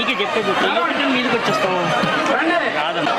అందుకే చెప్పేది మీదకి వచ్చేస్తాము కాదమ్మా.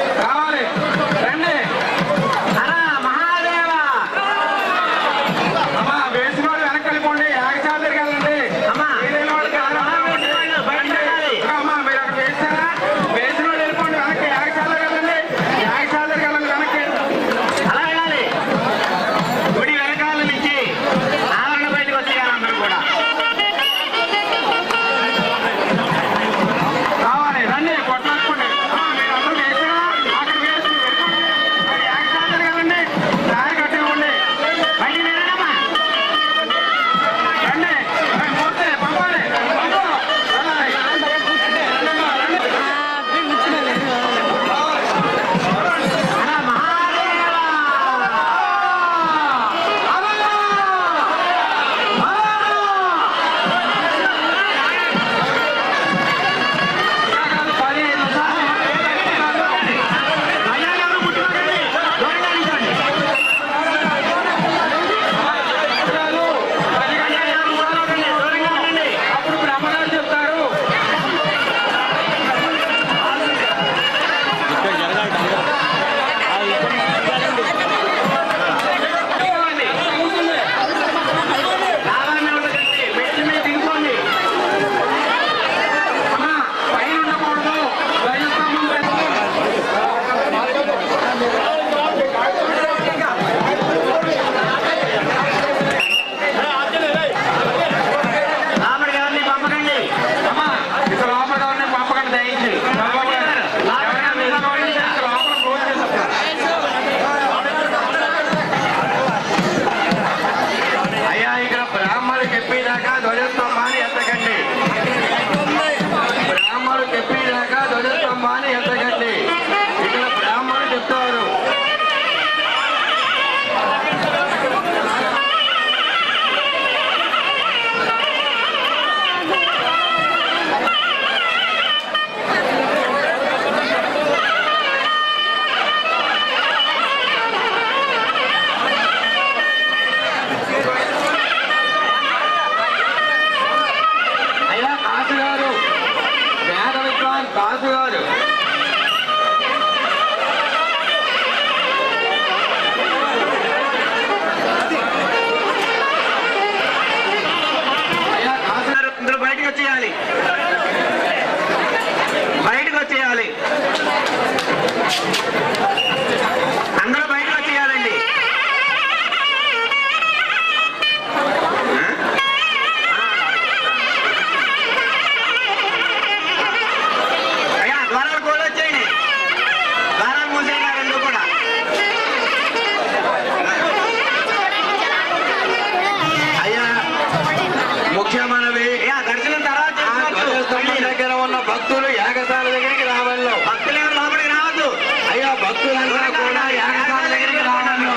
భక్తులు యాగశాల దగ్గరికి రావాలో, భక్తులు లోపలికి రావద్దు అయ్యా, భక్తులంతా కూడా యాగశాల దగ్గరికి రావాలో.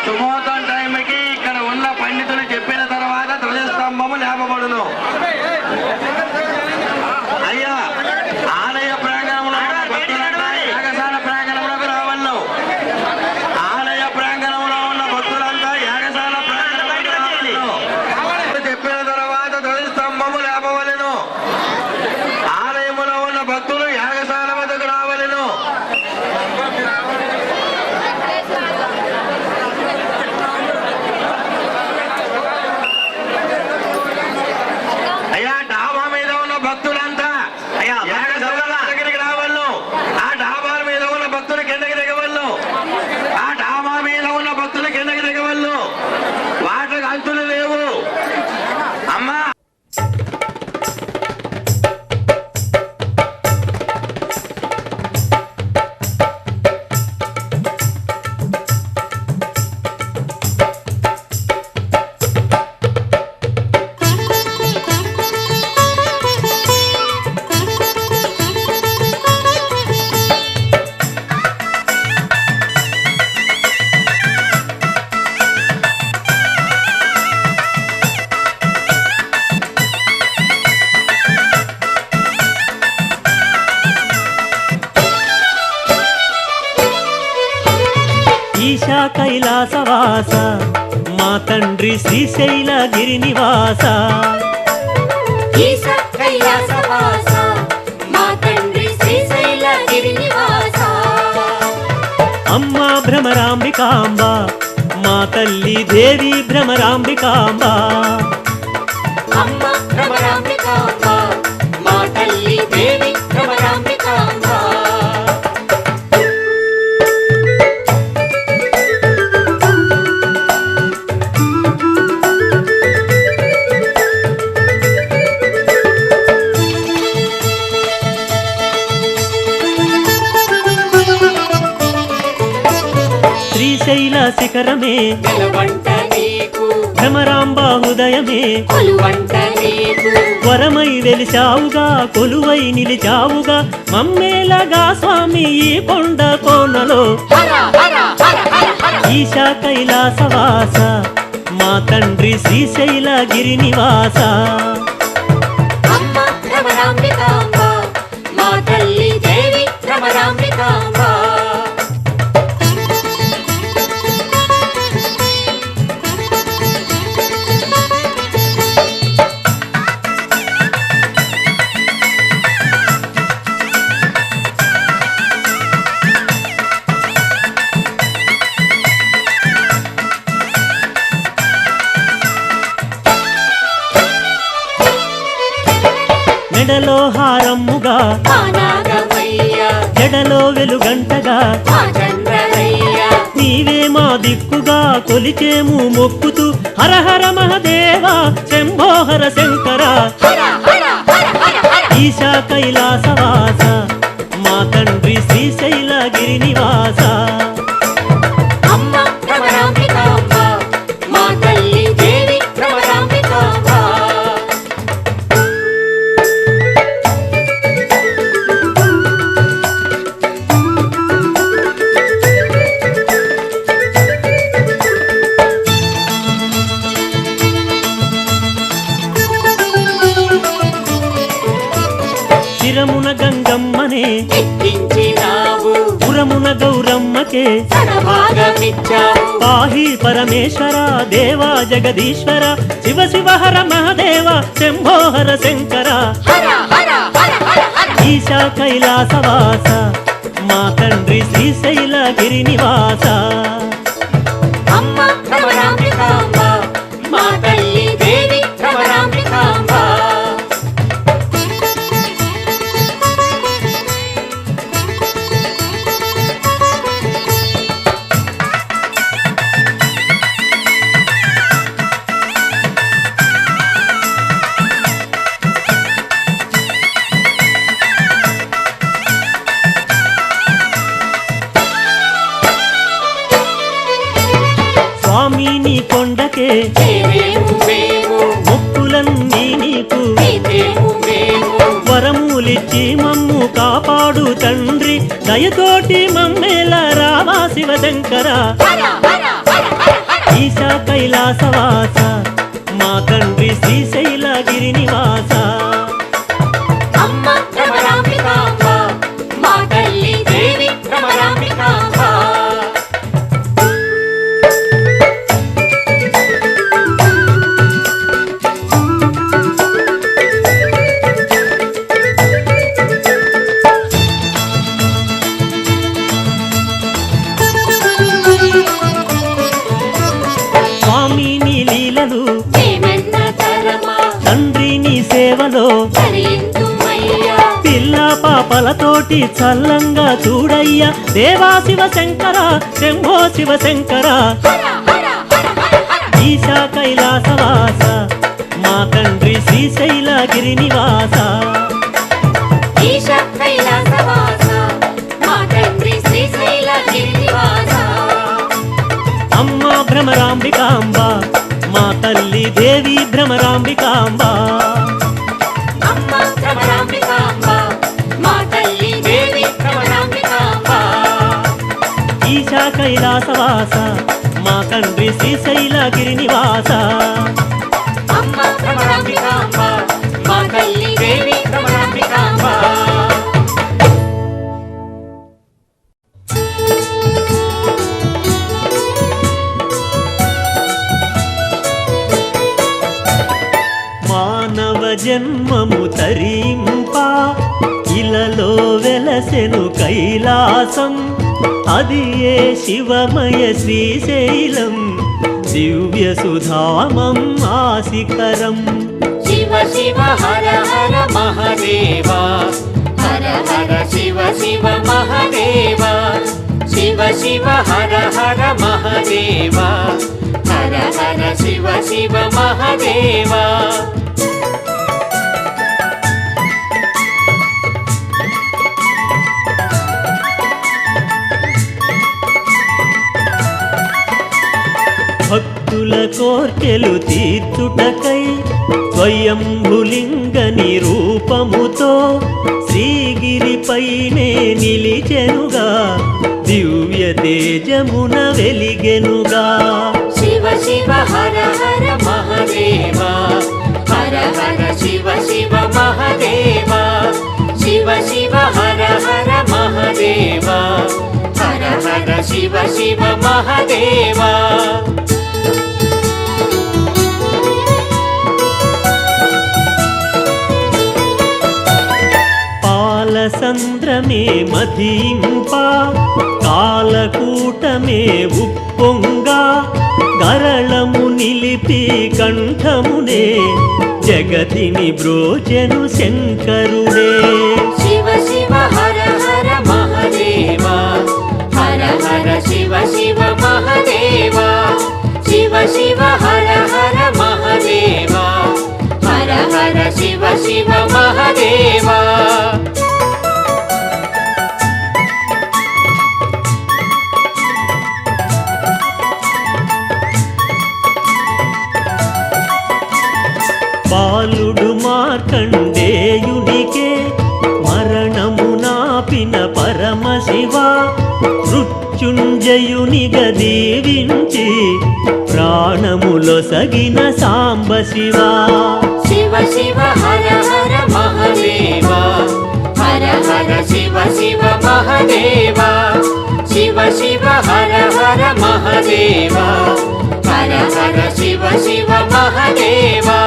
సుమోతం టైంకి ఇక్కడ ఉన్న పండితులు చెప్పిన తర్వాత ధ్వజస్తంభము లేపబడును. అయ్యా, ఆలయ ప్రాంగణంలో భక్తులంతా యాగశాల ప్రాంగణంలోకి రావాలో. ఆలయ ప్రాంగణంలో ఉన్న భక్తులంతా యాగశాల ప్రాంగణంలోకి రావాలో. చెప్పిన తర్వాత ధ్వజస్తంభము లేపవలెను. ఆలయములో ఉన్న భక్తులు యాగశాల వద్దకు రావలెను. అయ్యా, డాబా మీద ఉన్న భక్తులంతా యాగశాల దగ్గరికి రావాలను. ఆ డాబా మీద ఉన్న భక్తులు కిందకి దిగవలను. ఆ డాబా మీద ఉన్న భక్తులు కిందకి దిగవలను. వాటికి అంతులు లేవు అమ్మా. ఈశా కైలాసవాస మా తండ్రి శ్రీశైల గిరినివాస. ఈశా కైలాసవాస భ్రమరాంబికాంబ మా తల్లి దేవి భ్రమరాంబికాంబ అమ్మ భ్రమరాంబికాంబ మా తల్లి దేవి భ్రమరాంబికాంబ శ్రీశైల శిఖరమే నెలవంట నీకు భ్రమరాంబ హృదయమే కొలువంట నీకు వరమై వెలిచావుగా కొలువై నిలిచావుగా మమ్మేలగా స్వామి ఈ కొండ కోనలో హర హర హర హర హర ఈశా కైలాసవాస మా తండ్రి శ్రీశైల గిరినివాస అమ్మ భ్రమరాంబికాంబ మా తల్లి దేవి భ్రమరాంబికాంబ మెడలో హారమ్ముగా మా నాగమయ్య జడలో వెలుగంటగా మా చంద్రయ్య నీవే మా దిక్కుగా కొలిచేము మొక్కుతూ హర హర మహదేవ శంభో హర శంకర హర హర హర హర హర ఈశా కైలాసవాస మా తండ్రి శ్రీశైల గిరినివాస అమ్మ భ్రమరాంబికాంబ మా తల్లి దేవి భ్రమరాంబికాంబ శిరమున గంగమ్మనే ఎక్కించినావు పురమున గౌరమ్మకే సనభాగమిచ్చావు పాహి పరమేశ్వర దేవా జగదీశ్వర శివ శివ హర మహదేవ శంభో హర శంకర హర హర హర హర హర ఈశా కైలాసవాస మా తండ్రి శ్రీశైల గిరినివాస అమ్మ భ్రమరాంబికాంబ మా తల్లి దేవి భ్రమరాంబికాంబ స్వామి నీ కొండకే చేరేము మేము మొక్కులన్నీ నీకు తీర్చేము మేము వరములిచ్చి మమ్ము కాపాడు తండ్రి దయతోటి మమ్మేల రావా శివశంకర హర హర హర హర హర ఈశా కైలాసవాస మా తండ్రి శ్రీశైల గిరినివాస అమ్మ భ్రమరాంబికాంబ మా తల్లి దేవి భ్రమరాంబికాంబ స్వామి నీ లీలలు మేమెన్న తరమా తండ్రి నీ సేవలో చరింతుమయ్యా పిల్ల పాపలతోటి చల్లంగా చూడయ్యా దేవా శివశంకర శంభో శివశంకర హర హర హర హర హర ఈశా కైలాసవాస మా తండ్రి శ్రీశైల గిరినివాస ఈశ కైలాసవాస మా తండ్రి శ్రీశైల గిరినివాస అమ్మ భ్రమరాంబికాంబ మా తల్లి దేవి భ్రమరాంబికాంబ అమ్మ భ్రమరాంబికాంబ మా తల్లి దేవి భ్రమరాంబికాంబ ఈశా కైలాసవాస మా తండ్రి శ్రీశైల గిరినివాస అమ్మ భ్రమరాంబికాంబ మా తల్లి దేవి భ్రమరాంబికాంబ మానవ జన్మము తరింప ఇలలో వెలసెను కైలాసం అది ఏ శివమయ శ్రీశైలం దివ్య సుధామం ఆ శిఖరం శివ శివ హర హర మహదేవా హర హర శివ శివ మహదేవా శివ శివ హర హర మహదేవా హర హర శివ శివ మహదేవా భక్తుల కోర్కెలు తీర్చుటకై స్వయంభులింగ నిరూపముతో శ్రీగిరిపైనే నిలిచెనుగా దివ్య తేజమున వెలిగెనుగా శివ శివ హర హర మహదేవా హర హర శివ శివ మహదేవా శివ శివ హర హర మహదేవా హర హర శివ శివ మహదేవా పాలసంద్రమే మధింప కాలకూటమే ఉప్పొంగా గరళము నిలిపి కంఠమునే జగతిని బ్రోచెను శంకరుడే శివ శివ హర హర మహదేవా హర హర శివ శివ మహదేవా శివ శివ హర హర మహదేవా హర హర శివ శివ మహదేవా బాలుడు మార్కండేయునికే మరణము నాపిన పరమశివ మృత్యుంజయునిగా దీవించి ప్రాణములొసగిన సాంబశివ శివ శివ హర హర మహదేవా హర హర శివ శివ మహదేవా శివ శివ హర హర మహదేవా హర హర శివ శివ మహదేవా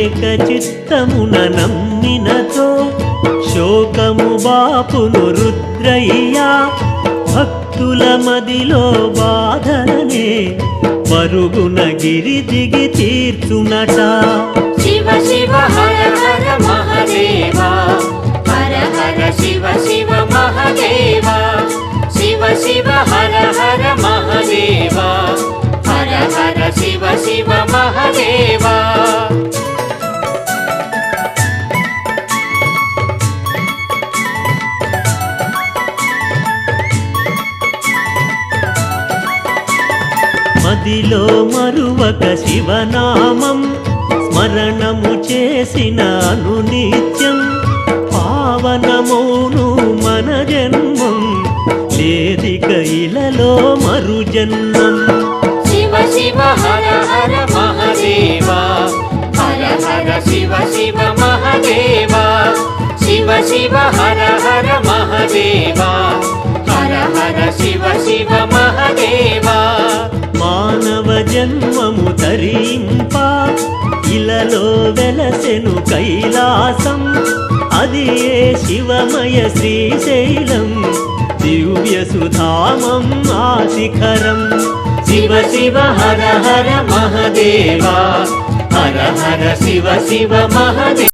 ఏకచిత్తమున నమ్మినతో శోకము బాపును రుద్రయ్యా భక్తుల మదిలో బాధలనే పరుగున గిరి దిగి తీర్చునట శివ శివ హర హర మహదేవా హర హర శివ శివ మహదేవా శివ శివ హర హర మహదేవా హర హర శివ శివ మహదేవా మదిలో మరువక శివనామం స్మరణము చేసిన అనునిత్యం పావనమౌను మన జన్మం లేదిక ఇలలో మరు జన్మం శివ శివ హర హర మహదేవా హర హర శివ శివ మహదేవా శివ శివ హర హర మహదేవా హర హర శివ శివ మహదేవా మానవ జన్మము ధరింప ఇలలో వెలసెను కైలాసం అది ఏ శివమయ శ్రీశైలం దివ్య సుధామం ఆ శిఖరం శివ శివ హర హర మహదేవా హర హర శివ శివ మహదేవా